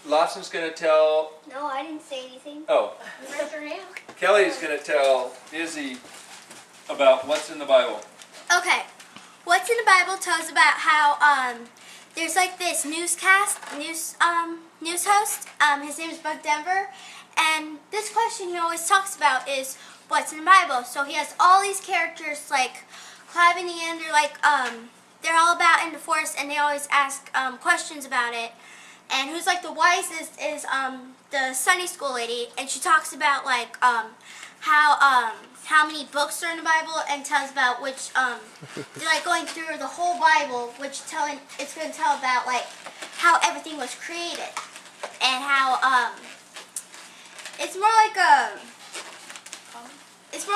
Lawson's going to tell. No, I didn't say anything. Oh. Raise your hand. Kelly's going to tell Izzy about what's in the Bible. Okay. What's in the Bible tells about how there's like this news host. His name is Buck Denver, and this question he always talks about is what's in the Bible. So he has all these characters like Clive and Leander, like they're all about in the forest, and they always ask questions about it. And who's like the wisest is the Sunday school lady, and she talks about like how many books are in the Bible, and tells about which they're like going through the whole Bible, which it's going to tell about like how everything was created, and how it's more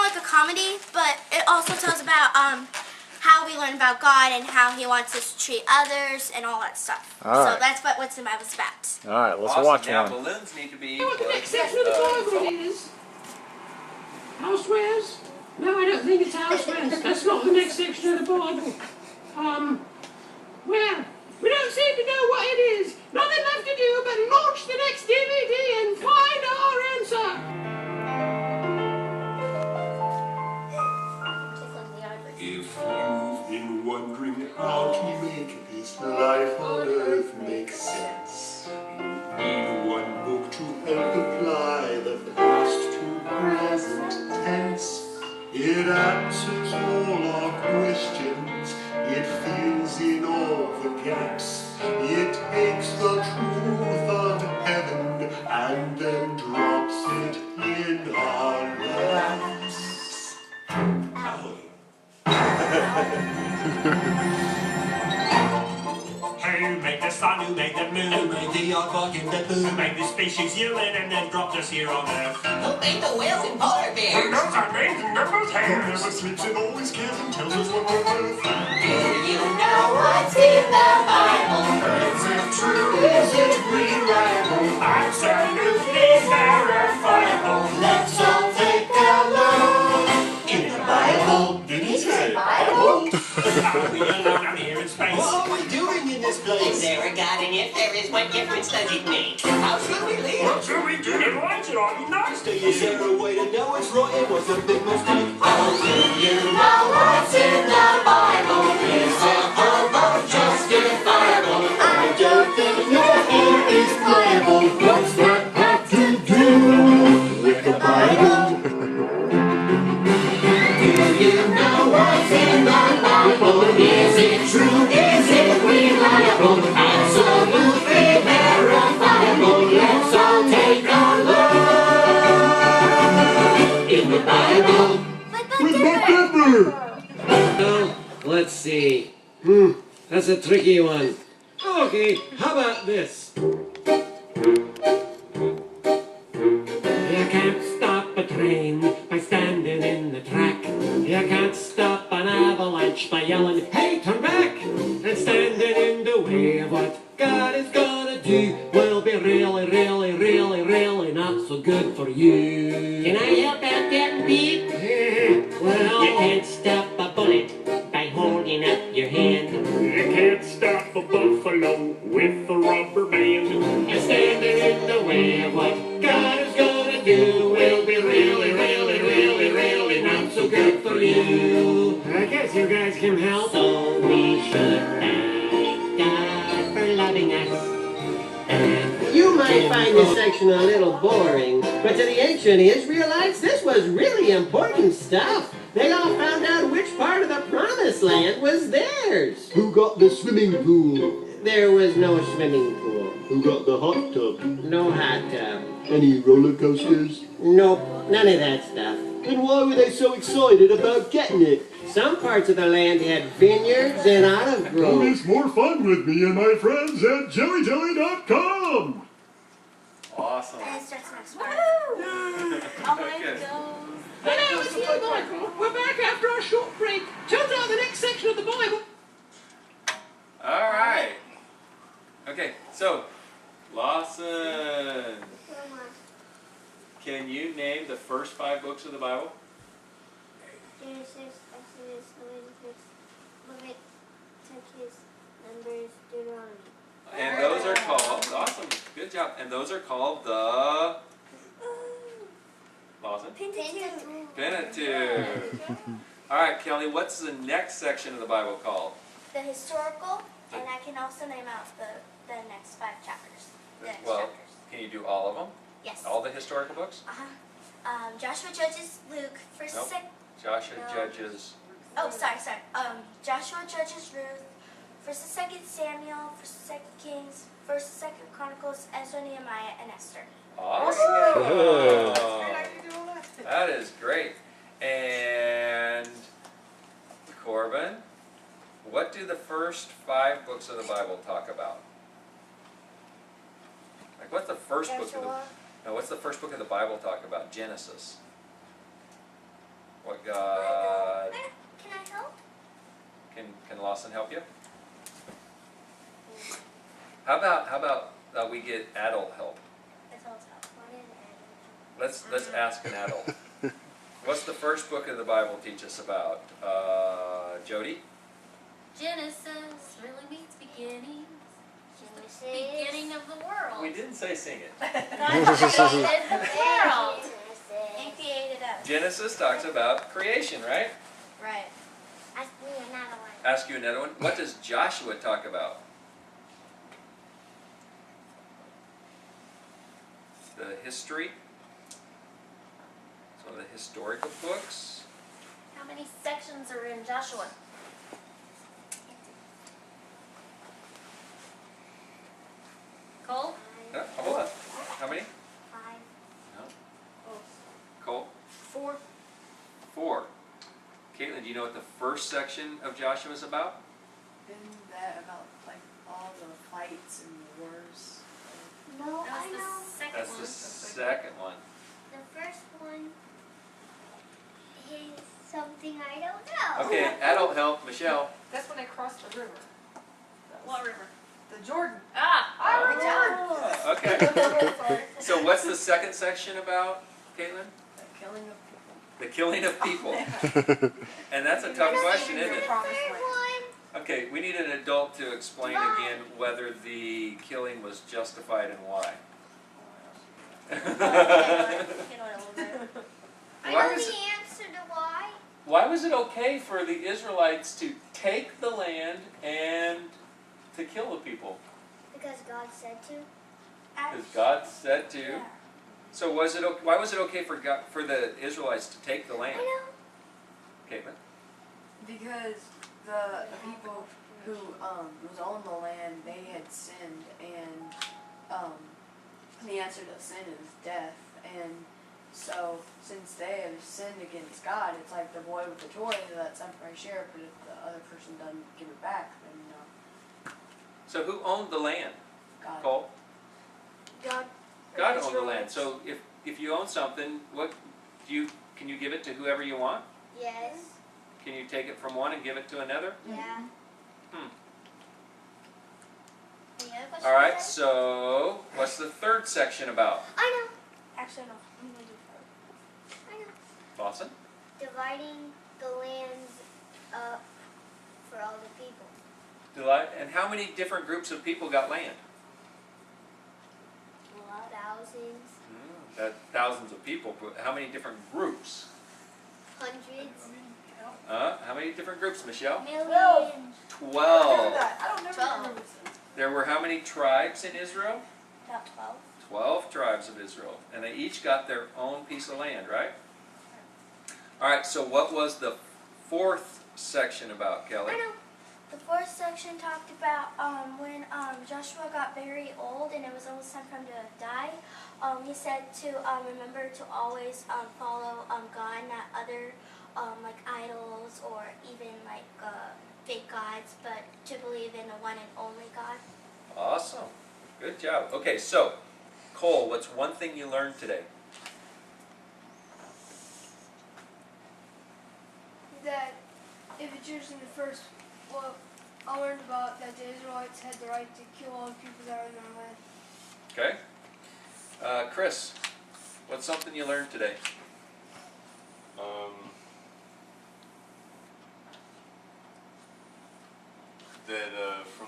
like a comedy, but it also tells about how we learn about God and how He wants us to treat others and all that stuff. All right. So that's what's in the Bible's about. All right, let's Awesome. watch Now one. balloons need to be. You know what the next section of the Bible is? Housewares? No, I don't think it's housewares. That's not the next section of the Bible. Well, we don't seem to know what it is. Nothing left to do but launch the next DVD and find our answer. If you've been wondering how to make this life on earth make sense, you need one book to help apply the past to present tense. It answers all our questions, it fills in all the gaps. It takes the truth of heaven and then drops it in our laps. Who made the sun, who made the moon, who made the aardvark and the boo, who made the species human and then dropped us here on Earth? Who made the whales and polar Who bears? knows our names and numbers Who hairs? never sleeps and always cares and tells us what we're worth. Do you know what's in the Bible? Is it true? Is it reliable? Absolutely verifiable. Let's all take a look in the Bible. Did he say Bible? Are we alone out here in space? What are we doing in this place? Is there a God, and if there is, what difference does it make? How should we live? What should we do to right it or be nice to you? Is there a way to know it's right and what's a big mistake? Oh, do you know what's in the Bible? Is it good or justifiable? I don't think your hair is pliable. What's that have to do with the Bible? Do you know what's in the Bible? Is it true? Is it reliable? Absolutely verifiable. Let's all take a look in the Bible. With Buck Denver. Well, let's see. That's a tricky one. Okay, how about this? You can't stop a train by standing in the track. You can't stop an avalanche by yelling, hey, turn back! And standing in the way of what God is gonna do will be really, really, really, really not so good for you. Can I help out getting beat? Well, you can't stop a bullet by holding up your hand. You can't stop a buffalo with a rubber band. And standing in the way of what God is gonna do will be really, really, really, really not so good for you. I guess you guys can help. So we should thank God for loving us. You might find this section a little boring, but to the ancient Israelites, this was really important stuff. They all found out which part of the promised land was theirs. Who got the swimming pool? There was no swimming pool, Who got the hot tub? no hot tub, Any roller coasters? nope, none of that stuff. Then why were they so excited about getting it? Some parts of the land had vineyards and olive groves. more fun with me and my friends at jellyjelly.com. Awesome. And it starts next part. Okay. Hello, it's you, Michael. We're back after our short break. Turns out the next section of the Bible. All right. Okay, so Lawson, can you name the first 5 books of the Bible? Genesis, Exodus, Leviticus, Numbers, Deuteronomy. And those are called, awesome, good job. and those are called the Lawson? Pentateuch. Pentateuch. All right, Kelly, what's the next section of the Bible called? The historical, and I can also name out the next 5 chapters. The next Well, chapters. can you do all of them? Yes. All the historical books? Joshua, Judges, Luke, First, Nope. Second. Joshua, No. Judges. Oh, sorry. Joshua, Judges, Ruth, First and Second Samuel, First and Second Kings, First and Second Chronicles, Ezra, Nehemiah, and Esther. Awesome. That is great. And Corbin, what do the first 5 books of the Bible talk about? Like, what's the first book of the Joshua. No, what's the first book of the Bible talk about? Genesis. What God Can I help? can Lawson help you? How about we get adult help? That's all it's about. Let's ask an adult. What's the first book of the Bible teach us about? Jody? Genesis really means beginning. Genesis. Beginning of the world. We didn't say sing it. God created the world. And created us. Genesis talks about creation, right? Right. Ask me another one. Ask you another one. What does Joshua talk about? The history. It's one of the historical books. How many sections are in Joshua? Cole? Hold on. How many? 5. No. Cole? 4. 4. Caitlin, do you know what the first section of Joshua is about? Isn't that about like all the fights and wars? No, That I was know. the second That's one. the second one. The first one is something I don't know. Okay, adult help, Michelle. That's when they crossed the river. What river? The Jordan. Ah! Oh, okay. So what's the second section about, Caitlin? The killing of The killing of people. And that's a tough question, isn't it? Promised Third land. one. Okay, we need an adult to explain again whether the killing was justified and why. You know it a little bit. I Why know was the it- answer to why. Why was it okay for the Israelites to take the land and to kill the people? Because God said to. Because God said to. Yeah. So why was it okay for the Israelites to take the land? I know. Caitlin? Because the people who was on the land, they had sinned, and the answer to sin is death. And so since they have sinned against God, it's like the boy with the toy that's temporary share, but if the other person doesn't give it back, then So who owned the land? God. Cole? God. God owned the land. So if you own something, can you give it to whoever you want? Yes. Can you take it from one and give it to another? Yeah. Any other questions? All right, so what's the third section about? I know. Actually, no. I'm going to do it. I know. Lawson? Dividing the lands up for all the people. And how many different groups of people got land? Thousands. Thousands of people, but how many different groups? Hundreds. How many different groups, Michelle? Millions. 12. I don't know. 12. There were how many tribes in Israel? About 12. 12 tribes of Israel. And they each got their own piece of land, right? All right, so what was the fourth section about, Kelly? I know. The fourth section talked about when Joshua got very old and it was almost time for him to die. He said to remember to always follow God, not other like idols or even like fake gods, but to believe in the one and only God. Awesome. Good job. Okay, so, Cole, what's one thing you learned today? That if it's yours in the first, well, I learned about that the Israelites had the right to kill all the people that are in their land. Okay. Chris, what's something you learned today? That from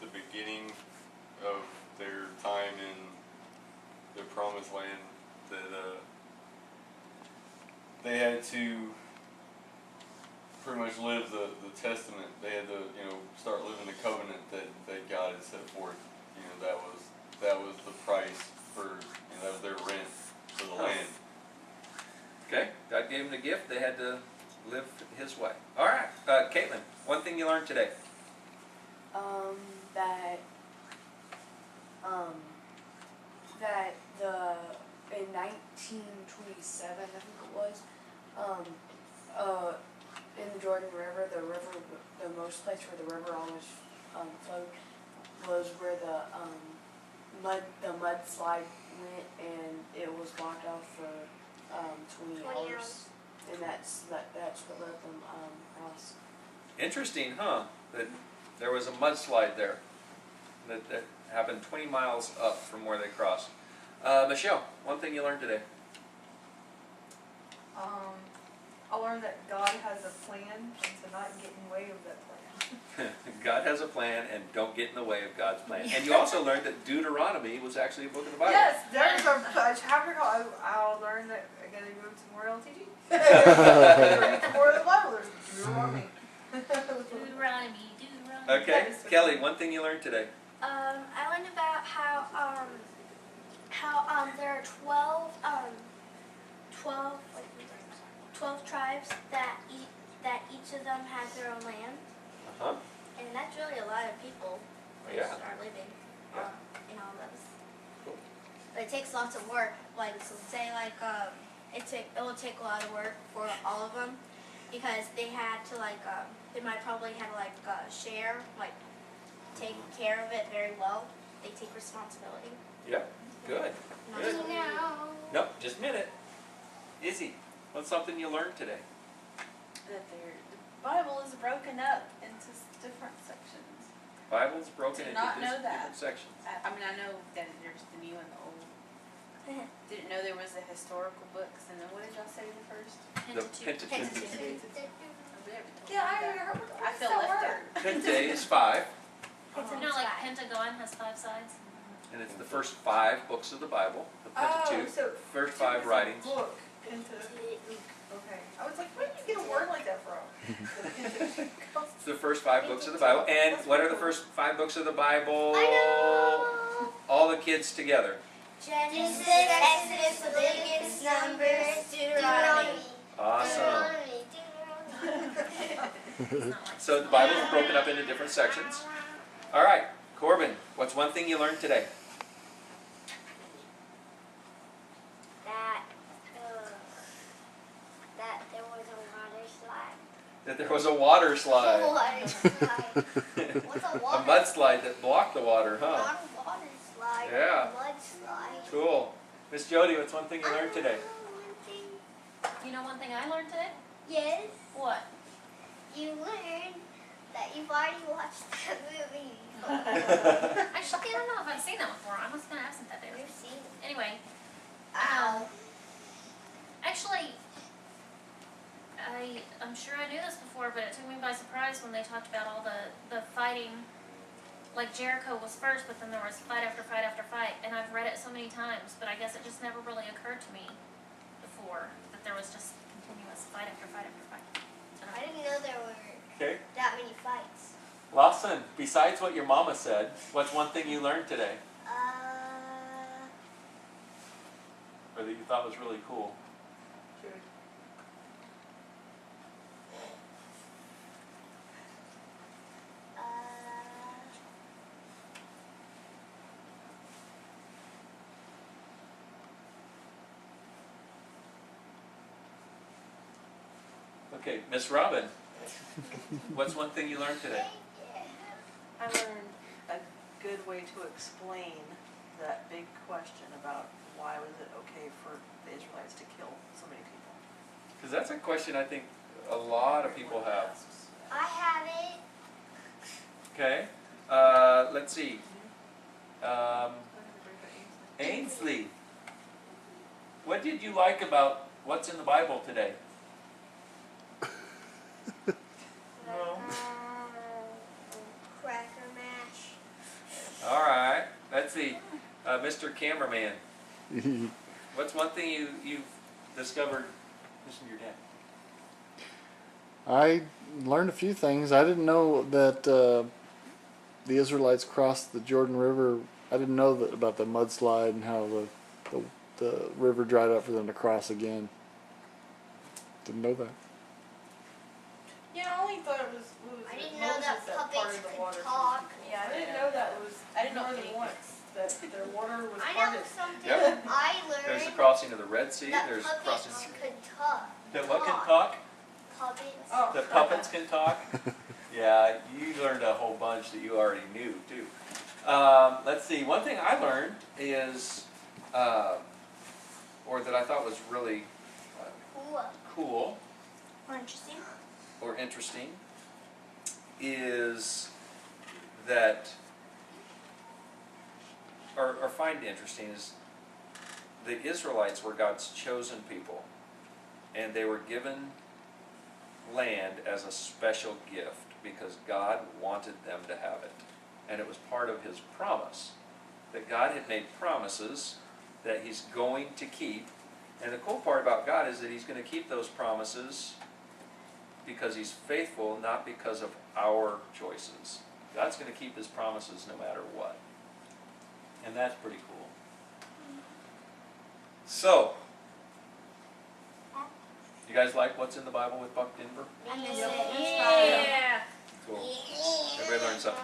the beginning of their time in the promised land that they had to pretty much live the testament. They had to, you know, start living the covenant that God had set forth. You know, that was the price for, you know, that was their rent for the land. Okay, God gave them the gift. They had to live His way. All right, Caitlin, one thing you learned today. That in 1927, I think it was, in the Jordan River, the most place where the river always flowed was where the mudslide went, and it was blocked off for 20 hours, and that's what let them cross. Interesting, huh? That there was a mudslide there that happened 20 miles up from where they crossed. Michelle, one thing you learned today. I learned that God has a plan and to not get in the way of that plan. God has a plan, and don't get in the way of God's plan. And you also learned that Deuteronomy was actually a book of the Bible. Yes, there's a chapter called, I'll learn that, again, you move to more LTG. Read more of the Bible, there's Deuteronomy. Deuteronomy. Okay, Kelly, one thing you learned today. I learned about how there are 12 tribes that each of them has their own land. Uh-huh. And that's really a lot of people Yeah. are living in all those. Cool. But it takes lots of work. Like, so say like it will take a lot of work for all of them, because they had to they might probably have share, take care of it very well. They take responsibility. Yeah, good. Good. Nope, just a minute. Izzy, what's something you learned today? That the Bible is broken up into different sections. Bible's broken Did into not know that. different sections. I mean, I know that there's the new and the old. Didn't know there was the historical books, and then what did y'all say the first? The Pentateuch. Yeah, I feel left out. Pente is 5, You know, like Pentagon has 5 sides. and it's the first 5 books of the Bible. The Pentateuch, so first 5 writings. book into, okay. I was like, where did you get a word like that from? It's the first 5 books of the Bible. And what are the first 5 books of the Bible? I know. All the kids together. Genesis, Exodus, Leviticus, Numbers, Deuteronomy. Awesome. So the Bible is broken up into different sections. All right, Corbin, what's one thing you learned today? That there was a water slide. That there was a water slide. Water slide. What's a A water mudslide that blocked the water, huh? Not a water slide. Yeah. A mudslide. Cool. Miss Jody, what's one thing you learned today? You know one thing I learned today? Yes. What? You learned that you've already watched the movie. Actually, I don't know if I've seen that before. I must have been absent that day. You've seen it. Anyway, Ow. actually, I'm sure I knew this before, but it took me by surprise when they talked about all the fighting. Like Jericho was first, but then there was fight after fight after fight, and I've read it so many times, but I guess it just never really occurred to me before that there was just continuous fight after fight after fight. I didn't know there were Okay. that many fights. Lawson, besides what your mama said, what's one thing you learned today? Or that you thought was really cool? Okay, Miss Robin, what's one thing you learned today? I learned a good way to explain that big question about why was it okay for the Israelites to kill so many people. Because that's a question I think a lot of people have. I have it. Okay, let's see. Ainsley, what did you like about what's in the Bible today? Cracker mash. All right, let's see. Mr. Cameraman, What's one thing you've discovered listening to your dad? I learned a few things. I didn't know that the Israelites crossed the Jordan River. I didn't know that about the mudslide and how the river dried up for them to cross again. Didn't know that. Yeah, I only thought it was I didn't Moses know that parted puppets the could water. talk. Yeah, I didn't know that was I didn't know more than anything. once, that their water was I know parted. something Yep. I There's the learned crossing of the Red Sea. that There's puppets crossing. could talk. That what can talk? Puppets. Oh. The puppets can talk. Yeah, you learned a whole bunch that you already knew too. Let's see. One thing I learned is, or that I thought was really cool More interesting. or interesting, is that, or find interesting, is the Israelites were God's chosen people, and they were given land as a special gift because God wanted them to have it. And it was part of his promise, that God had made promises that he's going to keep. And the cool part about God is that he's going to keep those promises because he's faithful, not because of our choices. God's going to keep his promises no matter what. And that's pretty cool. So, you guys like what's in the Bible with Buck Denver? I miss it. Yeah. Cool. Everybody learned something.